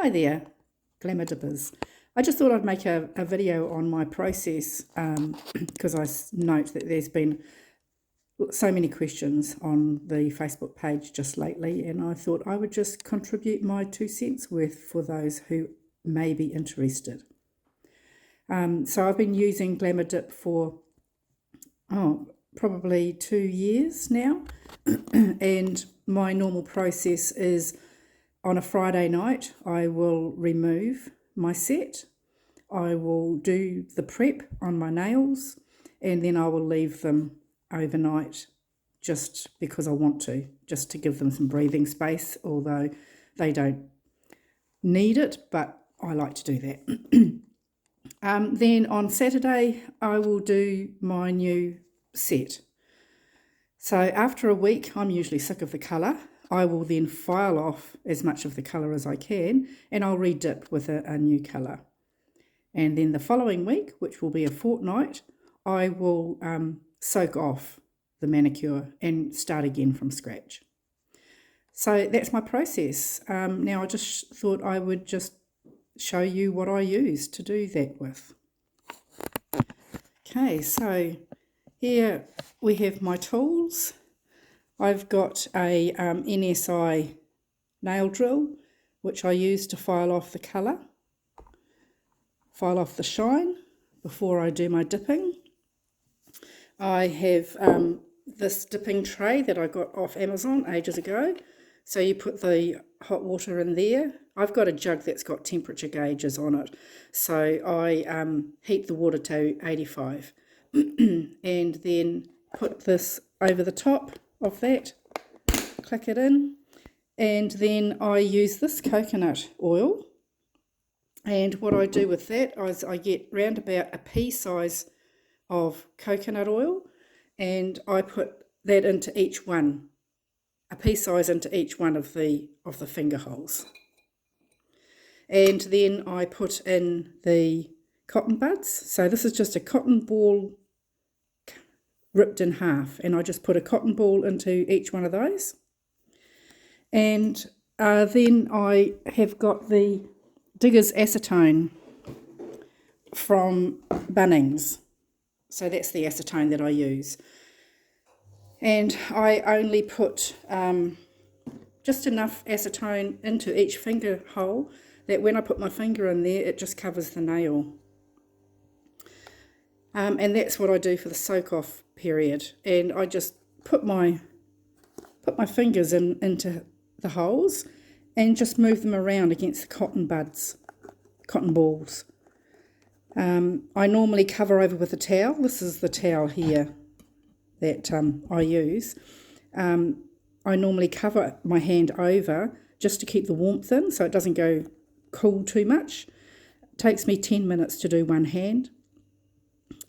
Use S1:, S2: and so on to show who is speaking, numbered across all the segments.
S1: Hi there, GlamrDippers. I just thought I'd make a video on my process because I note that there's been so many questions on the Facebook page just lately, and I thought I would just contribute my 2 cents worth for those who may be interested. So I've been using GlamrDip for probably 2 years now, and my normal process is on a Friday night I will remove my set, I will do the prep on my nails, and then I will leave them overnight just because I want to, just to give them some breathing space, although they don't need it, but I like to do that. Then on Saturday I will do my new set. So after a week, I'm usually sick of the colour. I will then file off as much of the colour as I can, and I'll re-dip with a new colour. And then the following week, which will be a fortnight, I will soak off the manicure and start again from scratch. So that's my process. Now I just thought I would just show you what I use to do that with. Okay, so here we have my tools. I've got a NSI nail drill, which I use to file off the colour, file off the shine before I do my dipping. I have this dipping tray that I got off Amazon ages ago. So you put the hot water in there. I've got a jug that's got temperature gauges on it. So I heat the water to 85 and then put this over the top of that, click it in, and then I use this coconut oil. And what I do with that is I get round about a pea size of coconut oil, and I put that into each one, a pea size into each one of the finger holes. And then I put in the cotton buds. So this is just a cotton ball ripped in half, and I just put a cotton ball into each one of those. And then I have got the Digger's acetone from Bunnings. So that's the acetone that I use. And I only put just enough acetone into each finger hole that when I put my finger in there, it just covers the nail. And that's what I do for the soak-off period. And I just put my fingers into the holes and just move them around against the cotton buds, cotton balls. I normally cover over with a towel. This is the towel here that I use. I normally cover my hand over just to keep the warmth in so it doesn't go cool too much. It takes me 10 minutes to do one hand,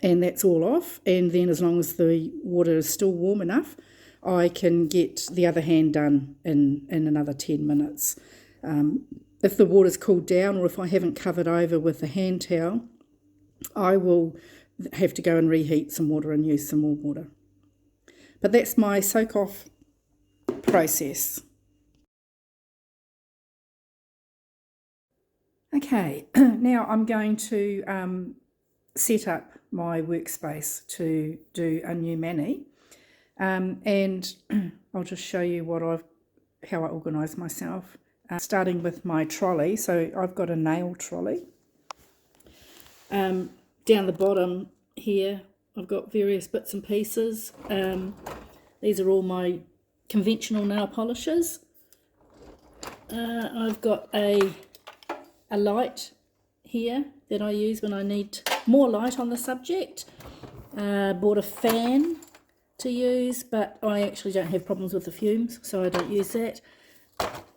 S1: and that's all off. And then as long as the water is still warm enough, I can get the other hand done in another 10 minutes. If the water's cooled down, or if I haven't covered over with a hand towel, I will have to go and reheat some water and use some more water. But that's my soak-off process. Okay, now I'm going to set up my workspace to do a new mani, and I'll just show you how I organise myself. Starting with my trolley, so I've got a nail trolley. Down the bottom here I've got various bits and pieces. These are all my conventional nail polishes. I've got a light here that I use when I need more light on the subject. Bought a fan to use, but I actually don't have problems with the fumes, so I don't use that.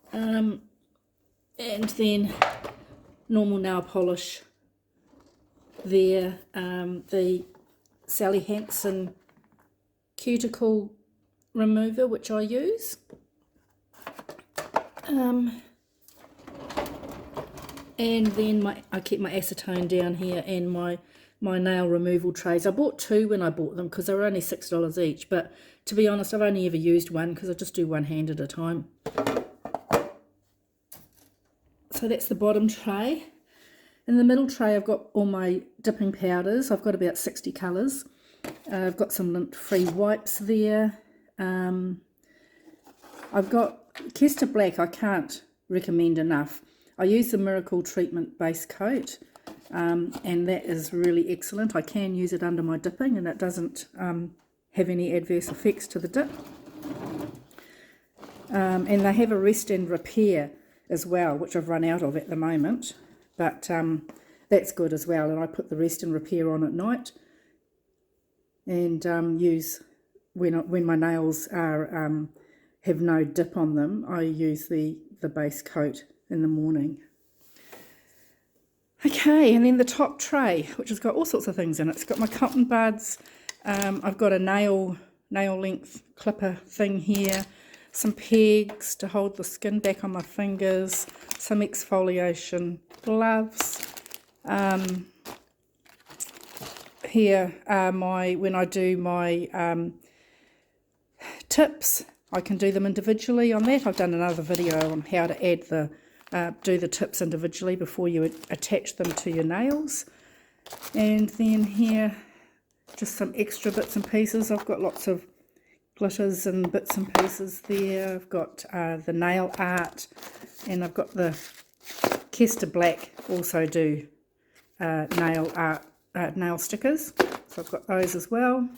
S1: And then normal nail polish there, the Sally Hansen cuticle remover, which I use. And then I keep my acetone down here, and my nail removal trays. I bought 2 when I bought them because they were only $6 each, but to be honest, I've only ever used one because I just do one hand at a time. So So that's the bottom tray. In the middle tray I've got all my dipping powders. I've got about 60 colours. I've got some lint-free wipes there. I've got Kester Black, I can't recommend enough. I use the Miracle Treatment base coat, and that is really excellent. I can use it under my dipping and it doesn't have any adverse effects to the dip. And they have a rest and repair as well, which I've run out of at the moment, but that's good as well. And I put the rest and repair on at night and use when my nails are have no dip on them. I use the base coat in the morning. Okay, and then the top tray, which has got all sorts of things in it. It's got my cotton buds. I've got a nail length clipper thing here. Some pegs to hold the skin back on my fingers, some exfoliation gloves. Here are when I do my tips, I can do them individually on that. I've done another video on how to add do the tips individually before you attach them to your nails. And then here, just some extra bits and pieces. I've got lots of glitters and bits and pieces there. I've got the nail art, and I've got the Kester Black also do nail art, nail stickers, so I've got those as well.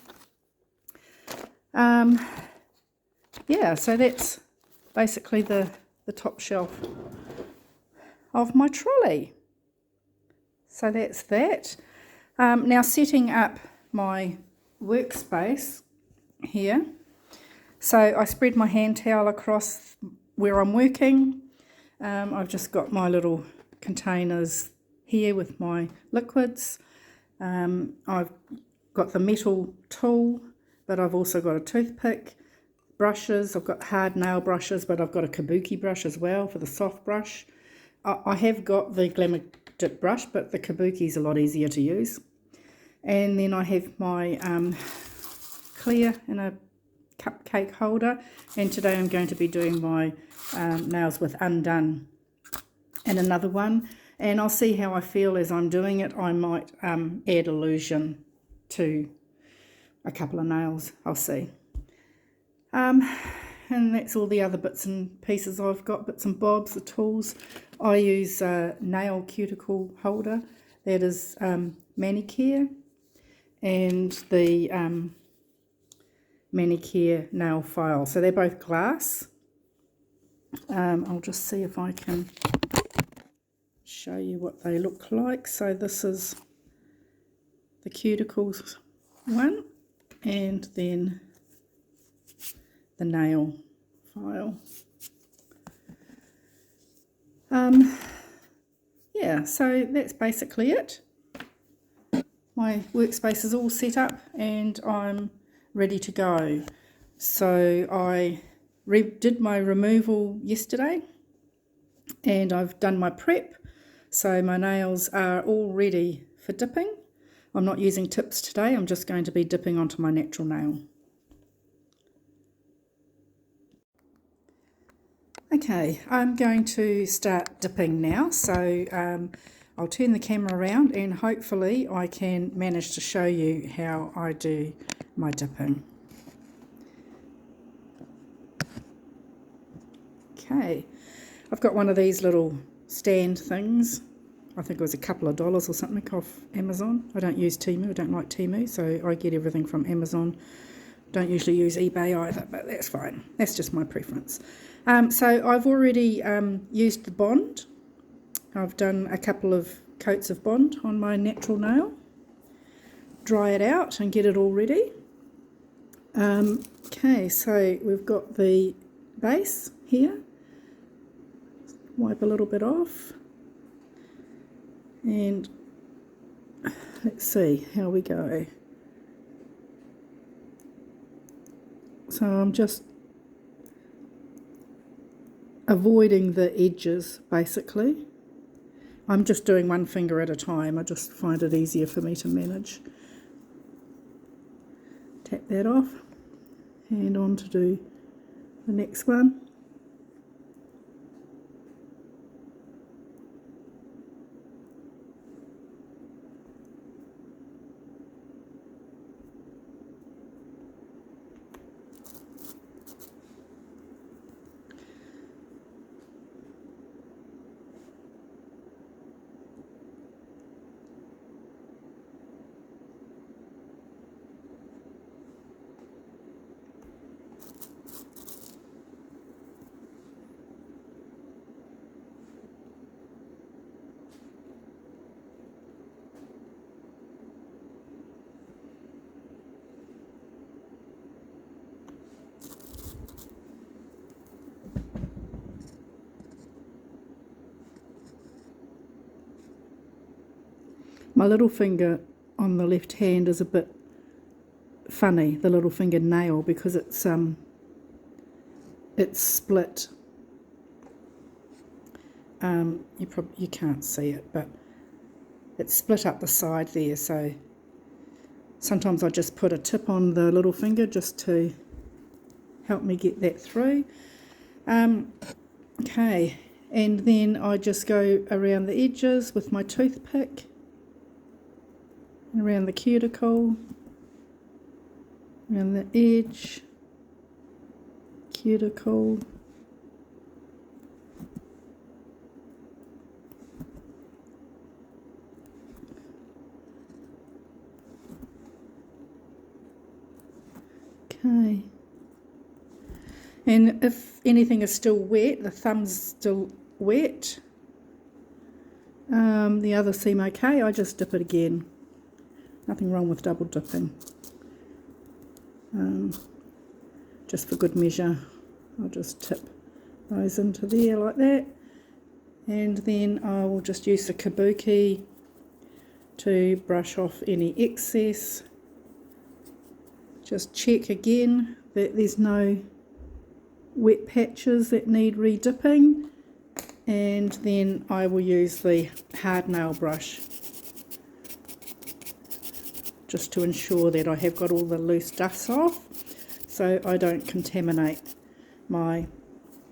S1: Yeah, so that's basically the top shelf of my trolley. So that's that. Now setting up my workspace here. So I spread my hand towel across where I'm working. I've just got my little containers here with my liquids. I've got the metal tool, but I've also got a toothpick, brushes. I've got hard nail brushes, but I've got a kabuki brush as well for the soft brush. I have got the GlamrDip brush, but the kabuki is a lot easier to use. And then I have my clear in a cupcake holder, and today I'm going to be doing my nails with Undone and another one, and I'll see how I feel as I'm doing it. I might add Illusion to a couple of nails, I'll see. And that's all the other bits and pieces I've got, bits and bobs, the tools. I use a nail cuticle holder, that is manicure, and the manicure nail file. So they're both glass. I'll just see if I can show you what they look like. So this is the cuticles one, and then the nail file. Yeah, so that's basically it. My workspace is all set up and I'm ready to go. So I did my removal yesterday and I've done my prep, so my nails are all ready for dipping. I'm not using tips today, I'm just going to be dipping onto my natural nail. Okay, I'm going to start dipping now, so I'll turn the camera around and hopefully I can manage to show you how I do my dipping. Okay, I've got one of these little stand things. I think it was a couple of dollars or something off Amazon. I don't use Temu, I don't like Temu, so I get everything from Amazon. Don't usually use eBay either, but that's fine. That's just my preference. So I've already used the Bond. I've done a couple of coats of Bond on my natural nail. Dry it out and get it all ready. Okay, so we've got the base here. Wipe a little bit off. And let's see how we go. So I'm just avoiding the edges basically. I'm just doing one finger at a time. I just find it easier for me to manage. Tap that off and on to do the next one. My little finger on the left hand is a bit funny, the little finger nail, because it's split. You can't see it, but it's split up the side there, so sometimes I just put a tip on the little finger just to help me get that through. Okay, and then I just go around the edges with my toothpick, and around the cuticle, around the edge, cuticle, okay. And if anything is still wet, the thumb's still wet, the others seem okay, I just dip it again. Nothing wrong with double dipping. Just for good measure, I'll just tip those into there like that. And then I will just use the kabuki to brush off any excess. Just check again that there's no wet patches that need re-dipping, and then I will use the hard nail brush just to ensure that I have got all the loose dust off, so I don't contaminate my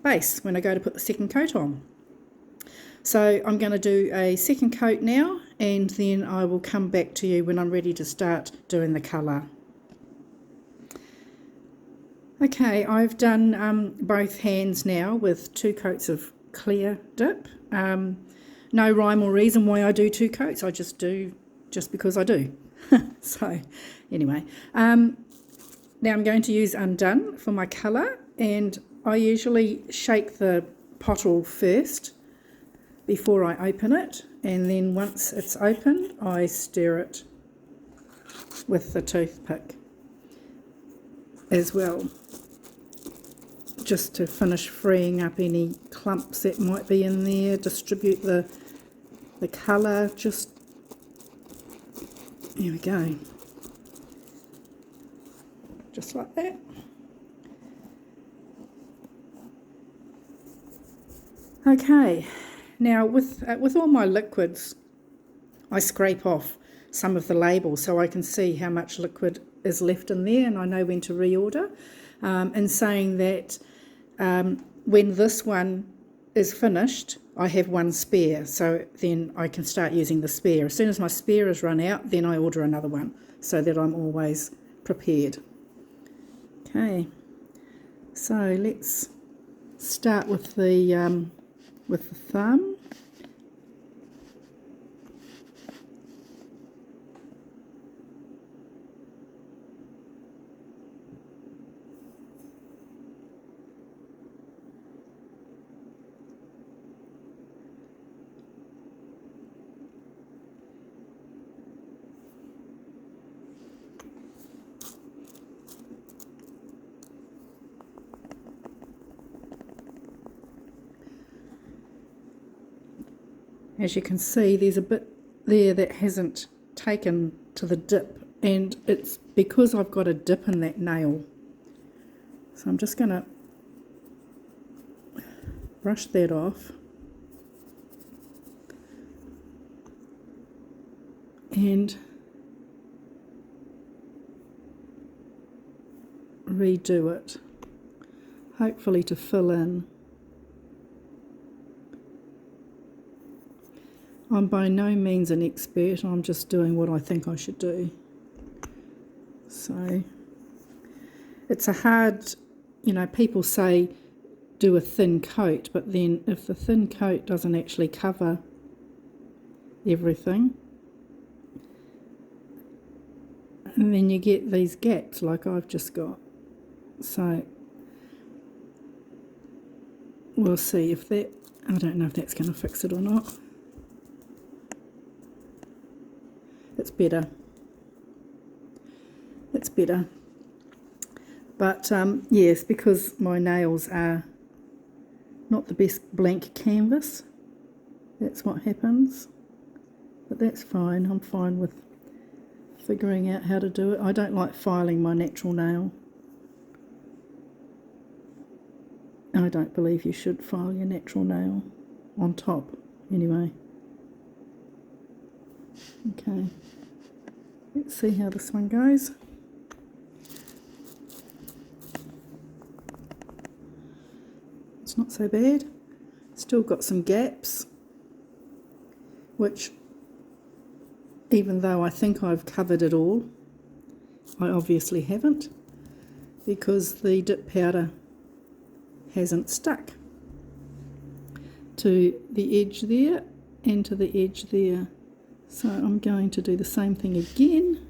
S1: base when I go to put the second coat on. So I'm going to do a second coat now, and then I will come back to you when I'm ready to start doing the colour. Okay, I've done both hands now with 2 coats of clear dip. No rhyme or reason why I do 2 coats, I just do just because I do. So anyway, now I'm going to use Undone for my colour, and I usually shake the pottle first before I open it, and then once it's opened I stir it with the toothpick as well, just to finish freeing up any clumps that might be in there, distribute the colour. Just there we go, just like that. Okay, now with all my liquids I scrape off some of the labels so I can see how much liquid is left in there, and I know when to reorder. And saying that when this one is finished I have one spare, so then I can start using the spare. As soon as my spare is run out, then I order another one, so that I'm always prepared. Okay, so let's start with the thumb. As you can see, there's a bit there that hasn't taken to the dip, and it's because I've got a dip in that nail. So I'm just going to brush that off and redo it, hopefully to fill in. I'm by no means an expert, I'm just doing what I think I should do. So it's a hard, people say do a thin coat, but then if the thin coat doesn't actually cover everything, and then you get these gaps like I've just got. So we'll see if that, I don't know if that's going to fix it or not. It's better. It's better. But yes, because my nails are not the best blank canvas, that's what happens. but that's fine. I'm fine with figuring out how to do it. I don't like filing my natural nail. I don't believe you should file your natural nail on top anyway. Okay, let's see how this one goes. It's not so bad. Still got some gaps, which, even though I think I've covered it all, I obviously haven't, because the dip powder hasn't stuck to the edge there and to the edge there. So I'm going to do the same thing again.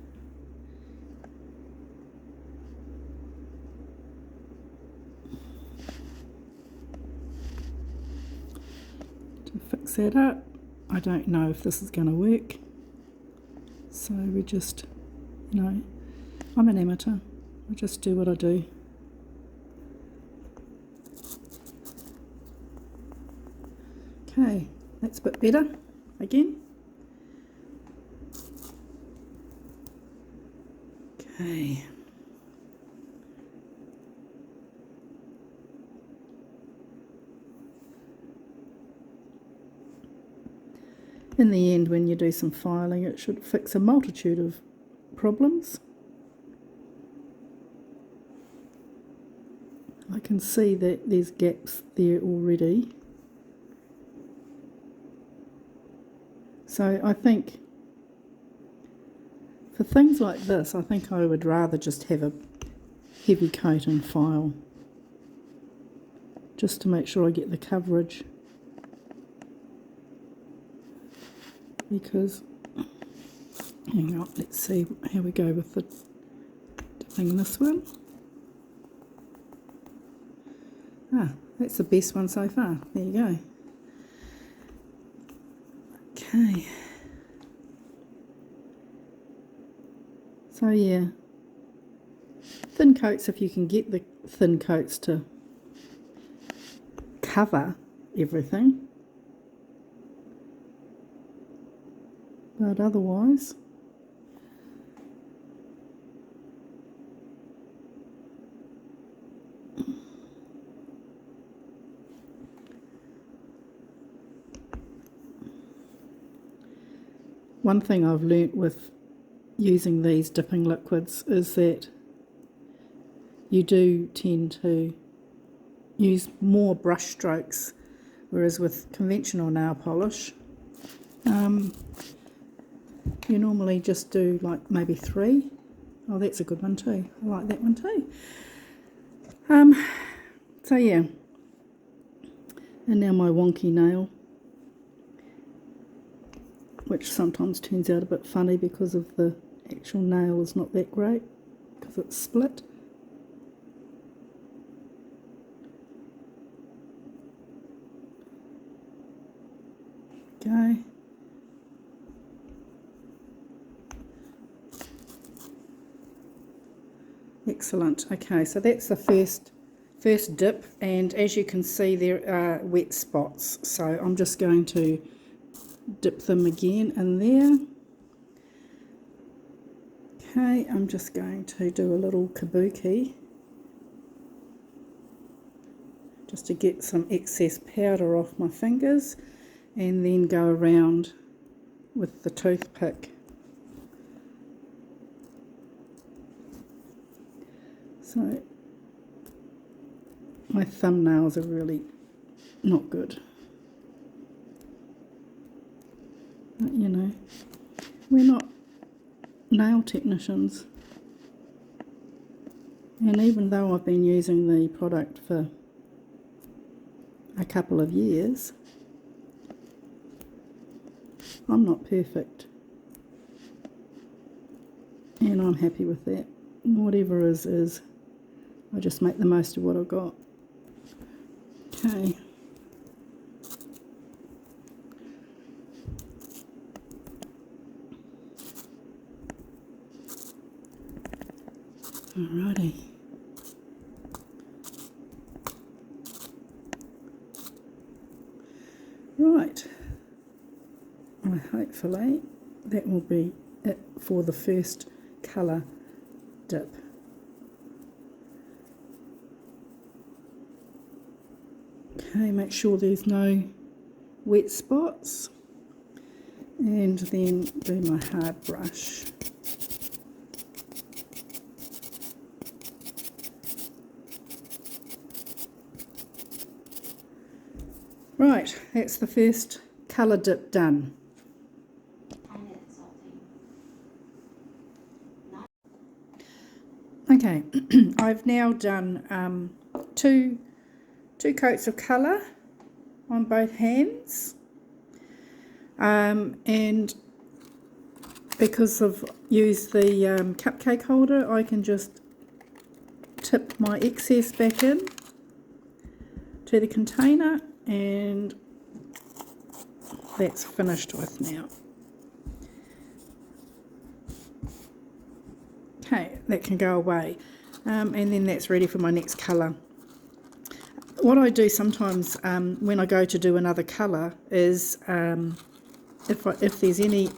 S1: To fix that up. I don't know if this is going to work. So we just, you know, I'm an amateur. I just do what I do. Okay, that's a bit better again. Okay. In the end, when you do some filing, it should fix a multitude of problems. I can see that there's gaps there already. So I think for things like this, I think I would rather just have a heavy coat and file, just to make sure I get the coverage. Because, hang on, let's see how we go with the dipping this one. Ah, that's the best one so far. There you go. Okay. So yeah, thin coats, if you can get the thin coats to cover everything. But otherwise, one thing I've learnt with using these dipping liquids is that you do tend to use more brush strokes, whereas with conventional nail polish, you normally just do like maybe 3. Oh, that's a good one too. I like that one too. So yeah, and now my wonky nail, which sometimes turns out a bit funny because of the actual nail is not that great because it's split. Okay. Excellent. Okay, so that's the first dip, and as you can see there are wet spots, so I'm just going to dip them again in there. Okay, I'm just going to do a little kabuki just to get some excess powder off my fingers, and then go around with the toothpick. So my thumbnails are really not good. But, you know, we're not nail technicians. And even though I've been using the product for a couple of years, I'm not perfect. And I'm happy with that. Whatever is. I just make the most of what I've got. Okay. Alrighty. Right. hopefully that will be it for the first colour dip. Okay, make sure there's no wet spots, and then do my hard brush. Right, that's the first colour dip done. Okay, I've now done two coats of colour on both hands, and because I've used the cupcake holder, I can just tip my excess back in to the container, and that's finished with now. Okay, that can go away, and then that's ready for my next colour. What I do sometimes when I go to do another colour is if there's any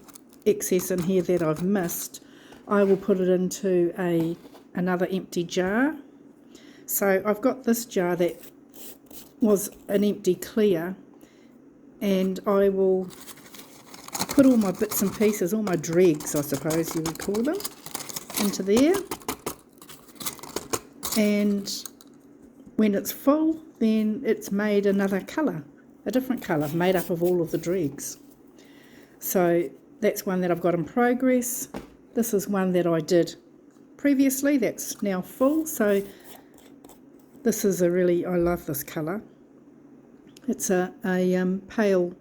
S1: excess in here that I've missed, I will put it into another empty jar. So I've got this jar that was an empty clear, and I will put all my bits and pieces, all my dregs I suppose you would call them, into there, and when it's full then it's made another colour, a different colour made up of all of the dregs. So that's one that I've got in progress. This is one that I did previously that's now full, so this is I love this colour. It's a pale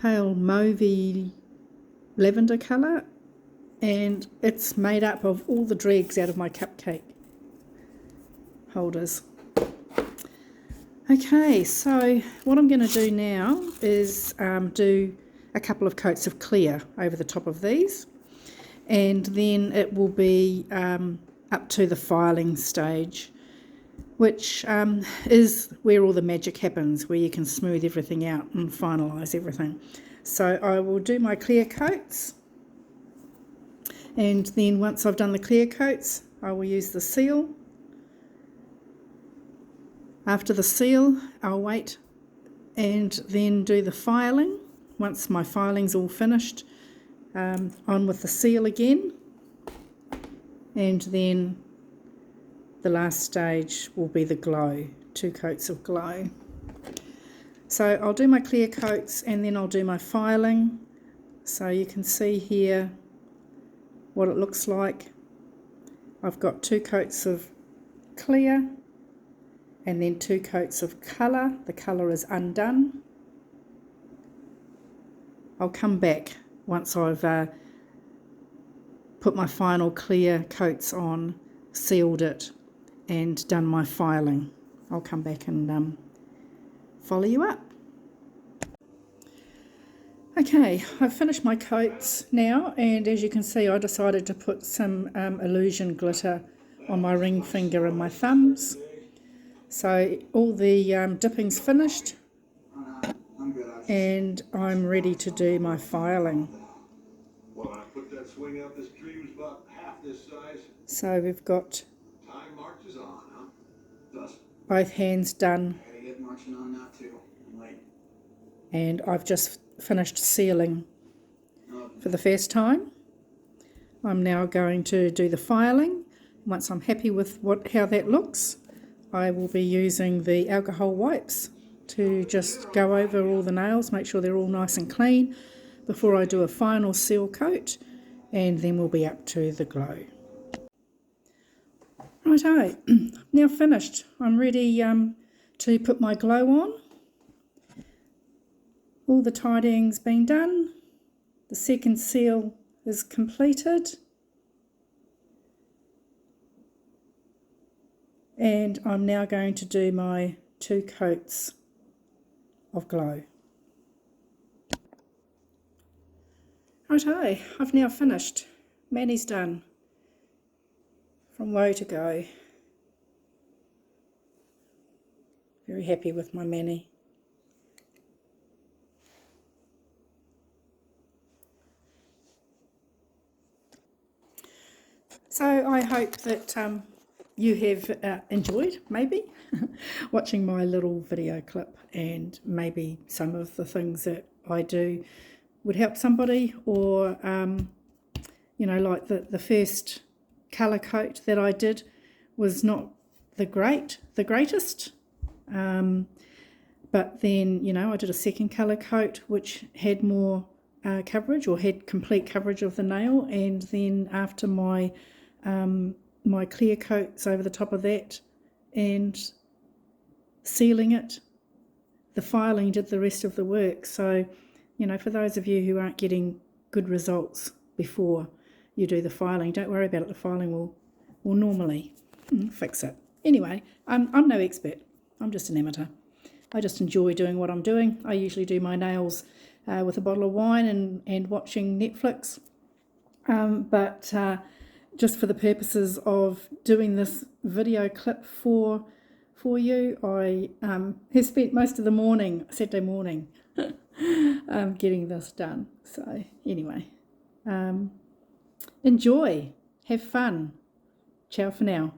S1: mauvey lavender colour, and it's made up of all the dregs out of my cupcake holders. Okay, so what I'm going to do now is do a couple of coats of clear over the top of these, and then it will be up to the filing stage, which is where all the magic happens, where you can smooth everything out and finalise everything. So I will do my clear coats, and then once I've done the clear coats I will use the seal. After the seal I'll wait and then do the filing. Once my filing's all finished, on with the seal again, and then the last stage will be the glow, 2 coats of glow. So I'll do my clear coats and then I'll do my filing. So you can see here what it looks like. I've got 2 coats of clear and then 2 coats of colour. The colour is undone. I'll come back once I've put my final clear coats on, sealed it and done my filing. I'll come back and follow you up. Okay, I've finished my coats now, and as you can see I decided to put some illusion glitter on my ring finger and my thumbs. So all the dipping's finished and I'm ready to do my filing. So we've got both hands done, and I've just finished sealing for the first time. I'm now going to do the filing. Once I'm happy with how that looks, I will be using the alcohol wipes to just go over all the nails, make sure they're all nice and clean before I do a final seal coat, and then we'll be up to the glow. Righto, now finished. I'm ready to put my glow on. All the tidying's been done. The second seal is completed. And I'm now going to do my 2 coats of glow. Righto, I've now finished. Manny's done. From woe to go. Very happy with my Manny. So I hope that you have enjoyed, maybe, watching my little video clip, and maybe some of the things that I do would help somebody, or, you know, like the first colour coat that I did was not the greatest, but then, you know, I did a second colour coat which had more coverage, or had complete coverage of the nail, and then after my my clear coats over the top of that and sealing it, the filing did the rest of the work. So, you know, for those of you who aren't getting good results before you do the filing, don't worry about it. The filing will normally fix it. Anyway, I'm no expert. I'm just an amateur. I just enjoy doing what I'm doing. I usually do my nails with a bottle of wine and watching Netflix. But just for the purposes of doing this video clip for you, I have spent most of the morning, Saturday morning, getting this done. So anyway, enjoy, have fun. Ciao for now.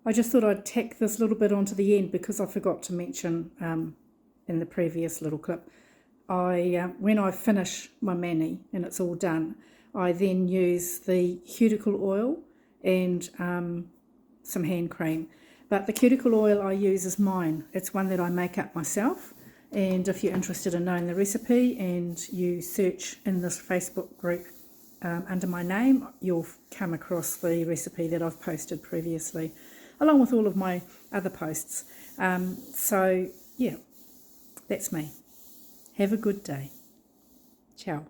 S1: I just thought I'd tack this little bit onto the end because I forgot to mention in the previous little clip. When I finish my mani and it's all done, I then use the cuticle oil and some hand cream. But the cuticle oil I use is mine. It's one that I make up myself. And if you're interested in knowing the recipe and you search in this Facebook group under my name, you'll come across the recipe that I've posted previously, along with all of my other posts. So, yeah, that's me. Have a good day. Ciao.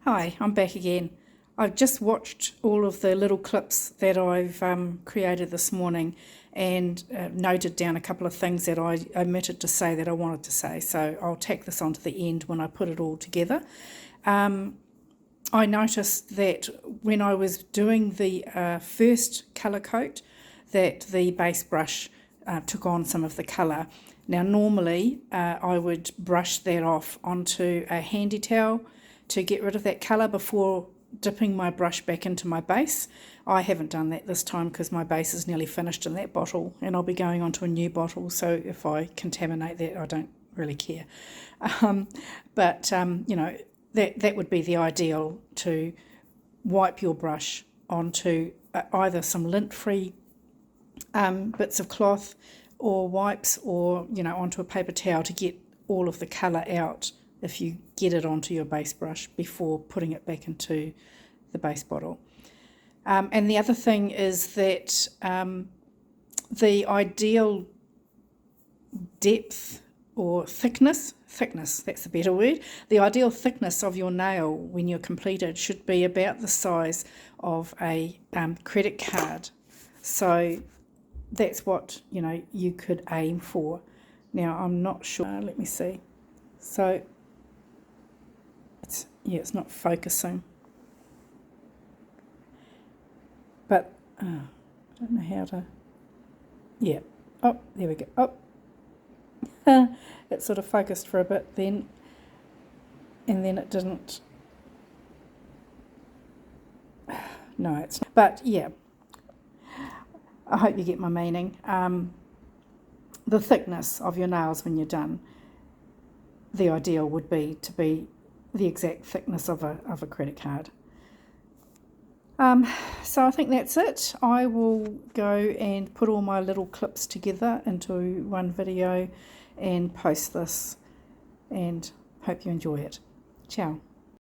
S1: Hi, I'm back again. I've just watched all of the little clips that I've created this morning and noted down a couple of things that I omitted to say that I wanted to say. So I'll tack this onto the end when I put it all together. I noticed that when I was doing the first colour coat, that the base brush took on some of the colour. Now normally I would brush that off onto a handy towel to get rid of that colour before dipping my brush back into my base. I haven't done that this time because my base is nearly finished in that bottle and I'll be going on to a new bottle, so if I contaminate that I don't really care. You know, that would be the ideal, to wipe your brush onto either some lint-free bits of cloth or wipes, or, you know, onto a paper towel to get all of the colour out if you get it onto your base brush before putting it back into the base bottle. And the other thing is that the ideal depth or thickness, that's the better word, the ideal thickness of your nail when you're completed should be about the size of a credit card. So that's what, you know, you could aim for. Now I'm not sure, let me see. So it's not focusing, but I don't know how to, yeah, oh, there we go, oh, it sort of focused for a bit then, and then it didn't, no, it's not. But yeah, I hope you get my meaning. The thickness of your nails when you're done, the ideal would be to be the exact thickness of a credit card. So I think that's it. I will go and put all my little clips together into one video and post this, and hope you enjoy it. Ciao.